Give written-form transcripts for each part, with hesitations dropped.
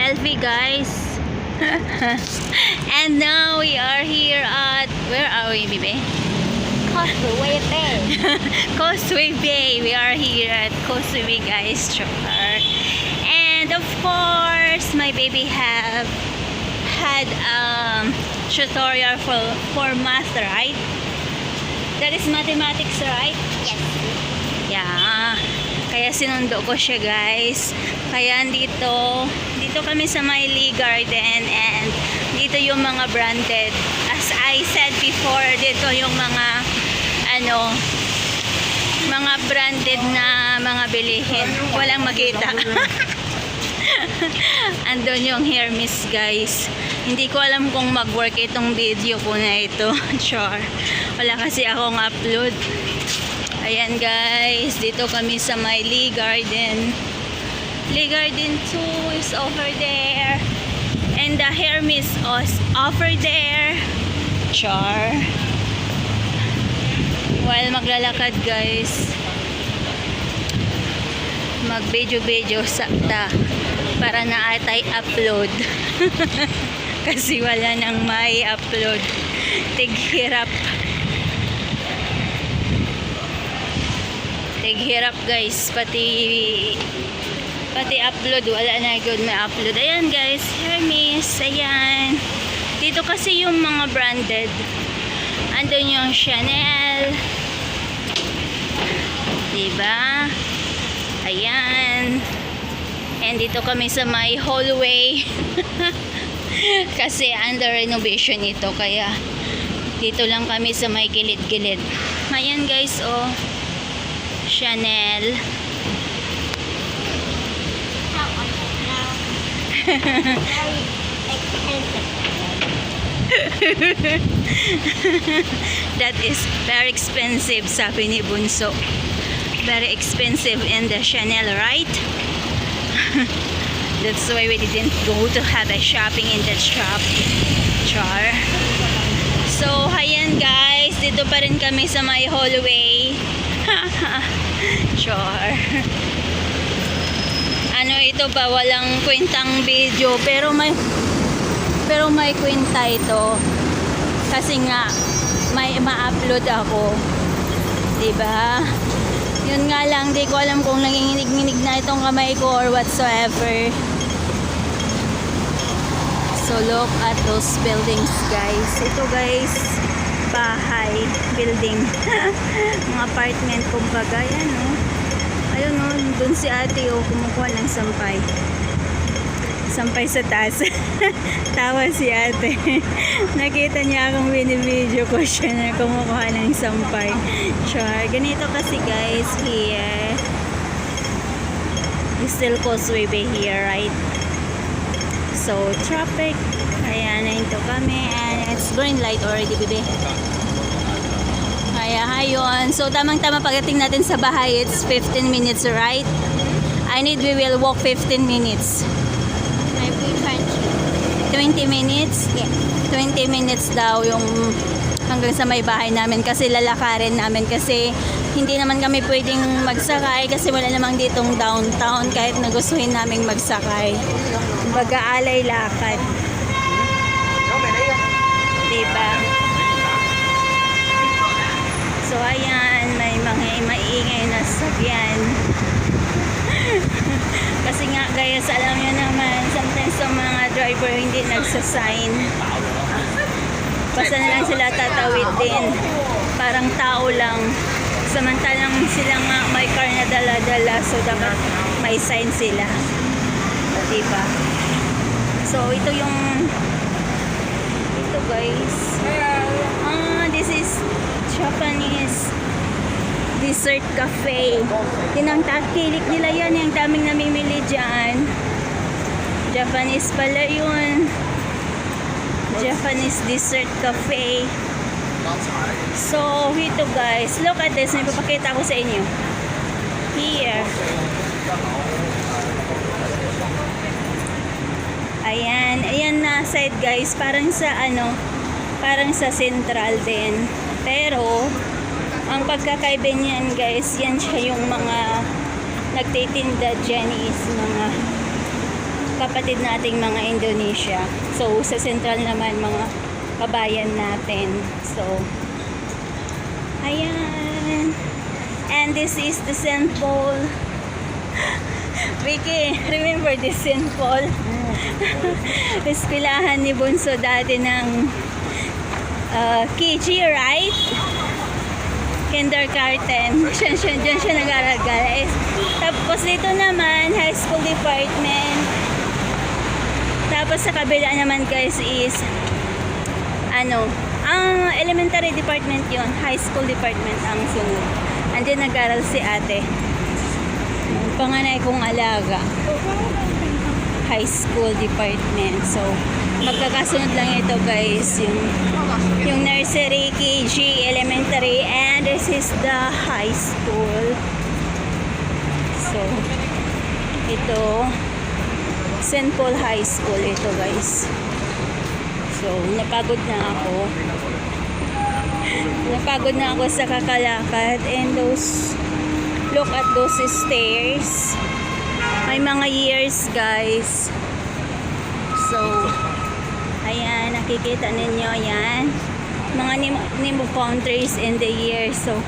LV guys. And now we are here at, where are we, Bibi? Causeway Bay. Causeway Bay. We are here at Causeway Bay guys. Sure. And of course, my baby have had tutorial for math, right? That is mathematics, right? Yes. Yeah. Kaya sinundo ko siya guys. Kaya dito kami sa Miley Garden, and dito yung mga branded. As I said before, dito yung mga mga branded na mga bilihin. Walang makita. Andun yung Hermes guys. Hindi ko alam kung mag-work itong video ko na ito. Sure. Wala kasi akong upload. Ayan guys, dito kami sa Miley Garden. Lee Garden 2 is over there. And the Hermes is over there. Char. While maglalakad guys, mag-video sakta para na atay upload. Kasi wala nang may upload. Tighirap. Tighirap guys, pati upload, wala na good may upload. Ayan guys, Hermes, ayan. Dito kasi yung mga branded. Andun yung Chanel. Diba? Ayan. And dito kami sa my hallway. Kasi under renovation ito, kaya dito lang kami sa may gilid-gilid. Ayan guys, oh. Chanel. Very expensive. That is very expensive, sabi ni Bunso. Very expensive in the Chanel, right? That's why we didn't go to have a shopping in that shop. Char. So, ayan guys, dito pa rin kami sa my hallway. Char. Ano ito ba, walang kwentang video, pero may kwenta ito. Kasi nga may ma-upload ako. 'Di ba? Yun nga lang, di ko alam kung nanginginig-nginig na itong kamay ko or whatsoever. So look at those buildings guys. Ito guys, bahay, building. Mga apartment kumbaga, yan oh. Ayun oh, dun si ate oh, kumukuha ng sampay. Sampay sa taas. Tawa si ate. Nakita niya akong binibideo ko siya na kumukuha ng sampay. Sure. Ganito kasi guys here. It's still Causeway Bay here, right? So, traffic. Ayan, nandito kami. And it's green light already, baby. Kaya, ayun. So, tamang-tama pagdating natin sa bahay, it's 15 minutes, right? We will walk 15 minutes. 20 minutes? Yeah. 20 minutes daw yung hanggang sa may bahay namin kasi lalakarin namin kasi hindi naman kami pwedeng magsakay kasi wala namang ditong downtown kahit nagustuhin naming magsakay. Baga-alay lakad. Diba? So ayan, may mga maingay na sakyan. Kasi nga guys, alam nyo naman, sometimes sa mga driver hindi nagsasign. Basta na lang sila tatawid din. Parang tao lang. Samantalang sila nga may car na dala-dala, so dapat may sign sila. Diba? So ito guys. This is Japanese dessert cafe. Tinangtakilik nila yan. Yung daming namimili dyan. Japanese pala yun. Japanese dessert cafe. So, ito guys. Look at this. May papakita ko sa inyo. Here. Ayan. Ayan na side guys. Parang sa central din. Pero, Ang pagkakaiba niyan guys, yan siya yung mga nagtitinda dyan is mga kapatid nating mga Indonesia. So sa central naman mga kabayan natin. So ayan. And this is the St. Paul. Vicky, remember this St. Paul? Eskwelahan ni Bunso dati ng KG, right? Kindergarten. Diyan siya nag-aaral, guys. Tapos dito naman, high school department. Tapos sa kabila naman, guys, is ang elementary department yon, high school department ang sunod. Andiyan nag-aaral si ate. Panganay kong alaga. High school department. So, magkakasunod lang ito guys. Yung nursery, KG, elementary, and this is the high school. So, ito, St. Paul High School ito guys. So, napagod na ako. Napagod na ako sa kakalakad and look at those stairs. May mga years guys. So, ayan, nakikita ninyo yan. Mga name of countries in the year. So,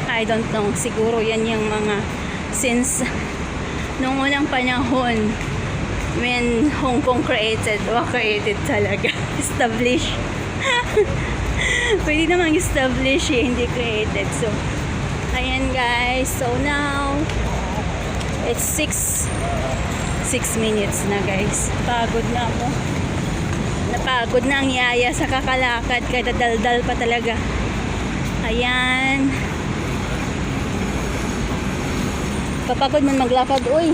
I don't know. Siguro yan yung mga since nung unang panahon when Hong Kong created talaga. Established. Pwede namang establish hindi created. So, ayan guys. So, now it's 6 minutes na guys. Pagod na ako. Napagod na ang yaya sa kakalakad. Kaya daldal pa talaga. Ayan. Papagod man maglakad. Uy.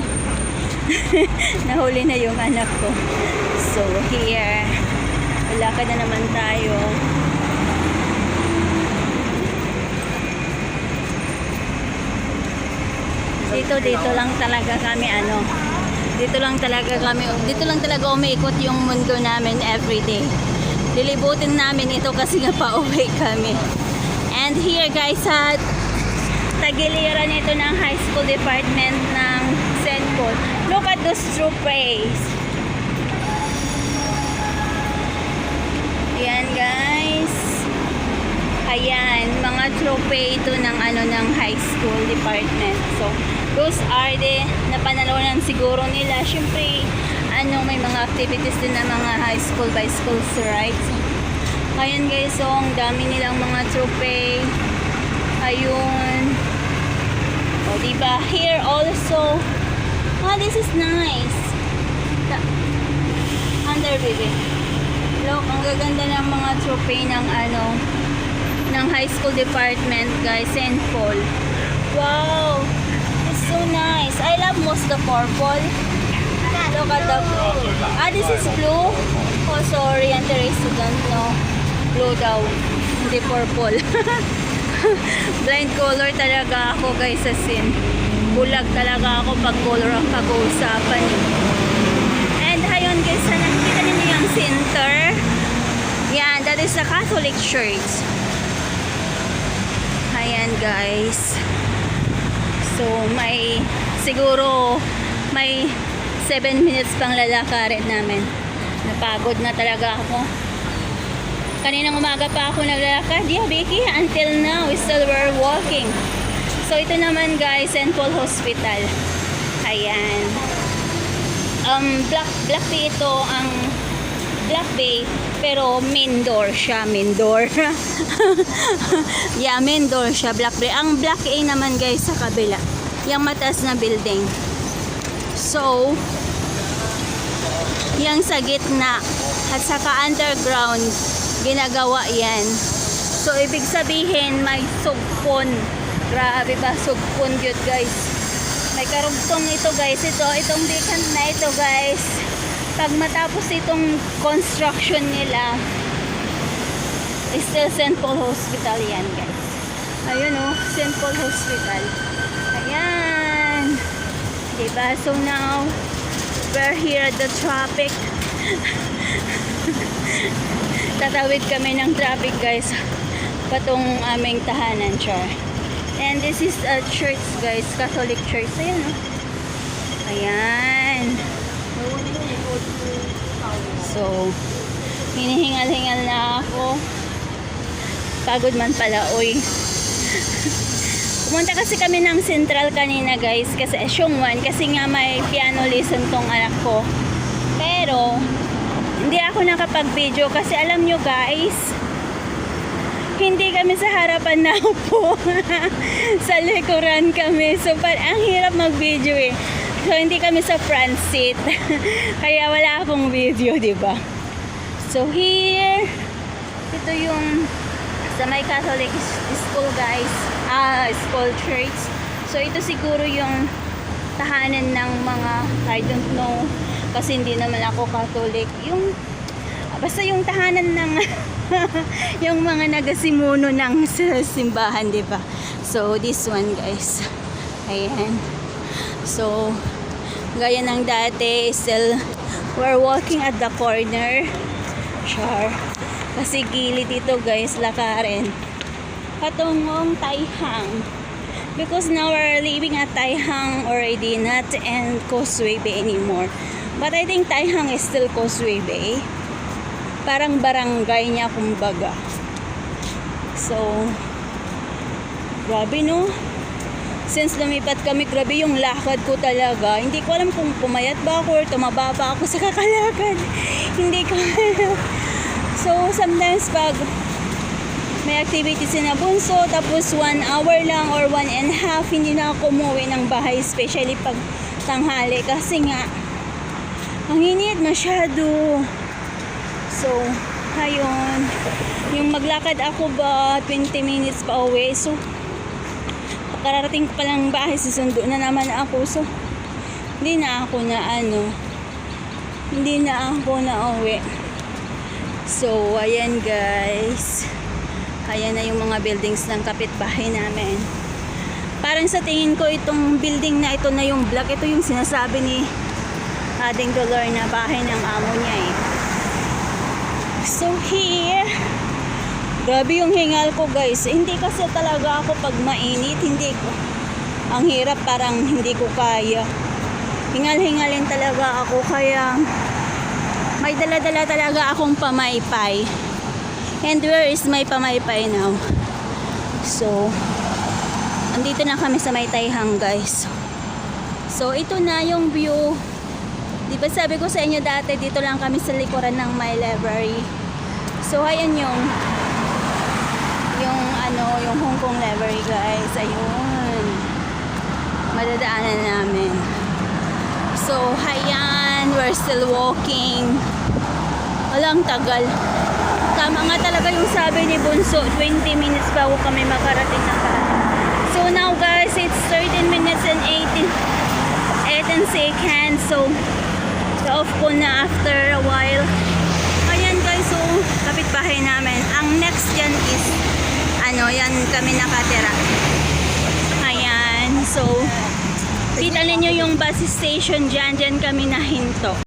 Nahuli na yung anak ko. So, here. Lakad na naman tayo. Dito lang talaga kami dito lang talaga umiikot yung mundo namin everyday. Lilibutin namin ito kasi nga pauwi kami. And here guys, sa tagiliran ito ng high school department ng St. Paul. Look at those troops. Ayan guys. Ayan, mga trophy ito ng ng high school department. So, those are the napanalunan siguro nila. Syempre, may mga activities din ng mga high school by schools, right? So, ayan guys, so ang dami nilang mga trophy. Ayun. O, diba? Here also. This is nice. Under baby. Look, ang gaganda ng mga trophy ng ng high school department guys, St. Paul. Wow, it's so nice. I love most the purple. Look at the blue. This is blue. Oh, sorry, and the rest don't know. Blue daw, hindi purple. Blind color talaga ako guys sa scene. Bulag talaga ako pag color ang pag-uusapan. And ayun guys, nakikita niyo yung center. Yan, that is a Catholic church. Ayan guys. So siguro may 7 minutes pang lalakarin namin. Napagod na talaga ako. Kaninang umaga pa ako naglalakad. Yeah, Vicky, until now we still were walking. So ito naman guys, St. Paul Hospital. Ayan. Black Bay ito ang Black Bay, pero main door siya, yeah, main door siya, Black Bay. Ang Black A naman guys sa kabila, yung mataas na building. So, yung sa gitna at saka underground, ginagawa yan. So, ibig sabihin may sugpon. Grabe ba, sugpon yun guys. May karugtong ito guys. Itong vacant na ito guys. Pag matapos itong construction nila, still St. Paul Hospital yan guys. Ayun St. Paul Hospital. Ayan. Diba? So now, we're here at the traffic. Tatawid kami ng traffic guys. patong aming tahanan, char. And this is a church, guys, Catholic church. Ayan, oh. Ayan. So, hinihingal-hingal na ako. Pagod man pala, oy. Pumunta kasi kami ng Central kanina, guys, kasi Siongwan, kasi nga may piano lesson tong anak ko. Pero, hindi ako nakapag-video kasi alam nyo, guys, hindi kami sa harapan na upo. Sa likuran kami. So, ang hirap mag-video eh. So, hindi kami sa front seat. Kaya wala akong video, di ba? So, here, ito yung sa may Catholic school, guys. School church. So, ito siguro yung tahanan ng mga, I don't know, kasi hindi naman ako Catholic. Yung, basta yung tahanan ng yung mga nagasimuno ng simbahan, di ba? So, this one, guys. Ayan. So, gaya ng dati, still, we're walking at the corner. Sure. Kasi gilid dito, guys, lakarin. Patungong Taihang. Because now we're living at Taihang already, not in Causeway Bay anymore. But I think Taihang is still Causeway Bay. Parang barangay niya, kumbaga. So, grabe, no? Since lumipat kami, grabe yung lakad ko talaga. Hindi ko alam kung pumayat ba ako or tumaba ba ako sa kakalakad. Hindi ko alam. So, sometimes pag may activities na bunso, tapos 1 hour lang or 1.5, hindi na ako umuwi ng bahay, especially pag tanghali. Kasi nga, ang init masyado. So, ayun. Yung maglakad ako ba, 20 minutes pa uwi. So, kararating pa lang bahay, susundo na naman ako. So, hindi na ako na uwi. So, ayan, guys. Ayan na yung mga buildings ng kapitbahay namin. Parang sa tingin ko, itong building na ito na yung block. Ito yung sinasabi ni Ading Dolor na bahay ng amo niya eh. So here, grabe yung hingal ko, guys. Hindi kasi talaga ako pag mainit, hindi ko. Ang hirap, parang hindi ko kaya. Hingal-hingalin talaga ako, kaya may dala-dala talaga akong pamaypay. And where is my pamaypay now? So, andito na kami sa may Taihang, guys. So, ito na yung view. Di ba sabi ko sa inyo dati, dito lang kami sa likuran ng my library. So, ayan yung Hong Kong library, guys. Ayun. Madadaanan namin. So, ayan. We're still walking. Walang tagal. Tama nga talaga yung sabi ni Bunso, 20 minutes bago kami makarating na bahay. So, now, guys, it's 13 minutes and 18 seconds. So, off ko na after a while. Ayan, guys, so kapitbahay namin. Ang next dyan is yan kami nakatira. Ayan, so kita ninyo yung bus station dyan kami nahinto.